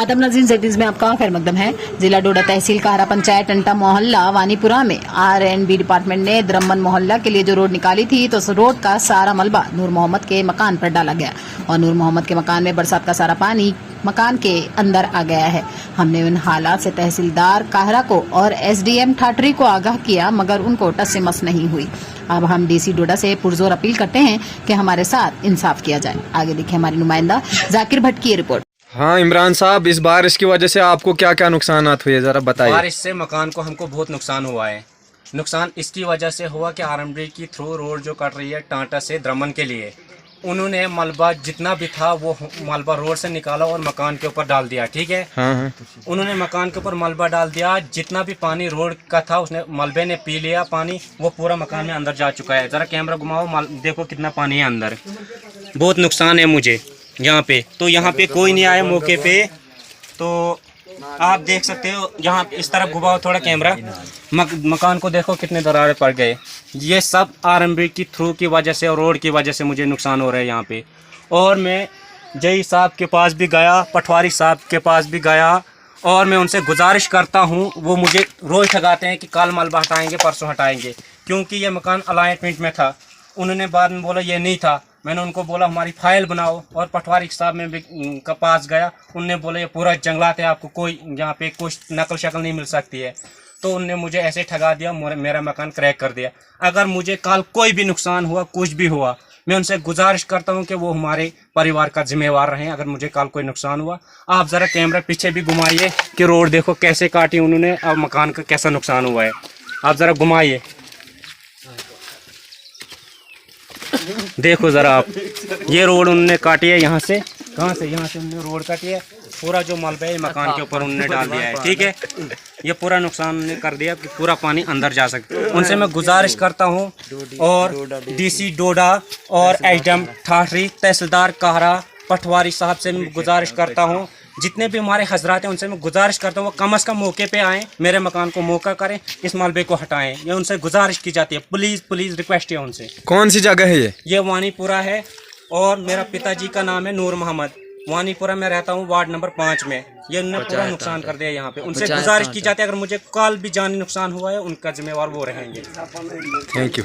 आदम नाज़रीन सेटिंग्स में आपका खैर मकदम है। जिला डोडा तहसील काहरा पंचायत टंटा मोहल्ला वानीपुरा में R&B डिपार्टमेंट ने द्रमन मोहल्ला के लिए जो रोड निकाली थी, तो उस रोड का सारा मलबा नूर मोहम्मद के मकान पर डाला गया और नूर मोहम्मद के मकान में बरसात का सारा पानी मकान के अंदर आ गया है। हमने उन हालात से तहसीलदार काहरा को और SDM ठाठरी को आगाह किया, मगर उनको टस से मस नहीं हुई। अब हम DC डोडा से पुरजोर अपील करते हैं कि हमारे साथ इंसाफ किया जाए। आगे देखिए हमारी नुमाइंदा जाकिर भट्ट की रिपोर्ट। हाँ इमरान साहब, इस बारिश की वजह से आपको क्या क्या नुकसान हुए, जरा बताइए। बारिश से मकान को हमको बहुत नुकसान हुआ है। नुकसान इसकी वजह से हुआ कि R&B की थ्रू रोड जो कट रही है टांटा से द्रमन के लिए, उन्होंने मलबा जितना भी था वो मलबा रोड से निकाला और मकान के ऊपर डाल दिया। ठीक है, हाँ। उन्होंने मकान के ऊपर मलबा डाल दिया। जितना भी पानी रोड का था उसने मलबे ने पी लिया पानी, वो पूरा मकान में अंदर जा चुका है। ज़रा कैमरा घुमाओ, देखो कितना पानी है अंदर। बहुत नुकसान है मुझे यहाँ पे। तो यहाँ पे कोई नहीं आया मौके पे, तो आप देख सकते हो। यहाँ इस तरफ घुमाओ थोड़ा कैमरा, मकान को देखो कितने दरारें पड़ गए। ये सब R&B की थ्रू की वजह से और रोड की वजह से मुझे नुकसान हो रहा है यहाँ पे। और मैं जई साहब के पास भी गया, पटवारी साहब के पास भी गया, और मैं उनसे गुजारिश करता हूँ। वो मुझे रोज़ ठगाते हैं कि कल मलबा हटाएंगे, परसों हटाएंगे, क्योंकि ये मकान अलाइनमेंट में था। उन्होंने बाद में बोला ये नहीं था। मैंने उनको बोला हमारी फाइल बनाओ, और पटवारी साहब में भी के पास गया। उनने बोला ये पूरा जंगलात है, आपको कोई यहाँ पे कुछ नकल शक्ल नहीं मिल सकती है। तो उनने मुझे ऐसे ठगा दिया, मेरा मकान क्रैक कर दिया। अगर मुझे कल कोई भी नुकसान हुआ, कुछ भी हुआ, मैं उनसे गुजारिश करता हूँ कि वो हमारे परिवार का जिम्मेवार रहें। अगर मुझे कल कोई नुकसान हुआ, आप ज़रा कैमरा पीछे भी घुमाइए कि रोड देखो कैसे काटी उन्होंने और मकान का कैसा नुकसान हुआ है। आप ज़रा घुमाइए, देखो ज़रा आप। ये रोड उन्होंने काटी है यहाँ से, कहाँ से, यहाँ से उन्होंने रोड काटी है। पूरा जो मलबा है मकान के ऊपर उन्होंने डाल दिया है। ठीक है, ये पूरा नुकसान उन्होंने कर दिया कि पूरा पानी अंदर जा सकता है। उनसे मैं गुजारिश करता हूँ, और DC डोडा और SDM ठाठरी, तहसीलदार काहरा, पटवारी साहब से मैं गुजारिश करता हूँ, जितने भी हमारे हजरात हैं उनसे मैं गुजारिश करता हूँ वो कम अज़ कम मौके पे आएँ, मेरे मकान को मौका करें, इस मलबे को हटाएं। ये उनसे गुजारिश की जाती है, प्लीज़ प्लीज़ रिक्वेस्ट है उनसे। कौन सी जगह है ये वानीपुरा है, और मेरा पिताजी का नाम है नूर मोहम्मद। वानीपुरा में रहता हूँ, वार्ड नंबर 5 में। ये उन्होंने पूरा नुकसान कर दिया यहाँ पे। उनसे गुजारिश की जाती है अगर मुझे कल भी जानी नुकसान हुआ है, उनका जिम्मेवार वो रहेंगे। Thank you.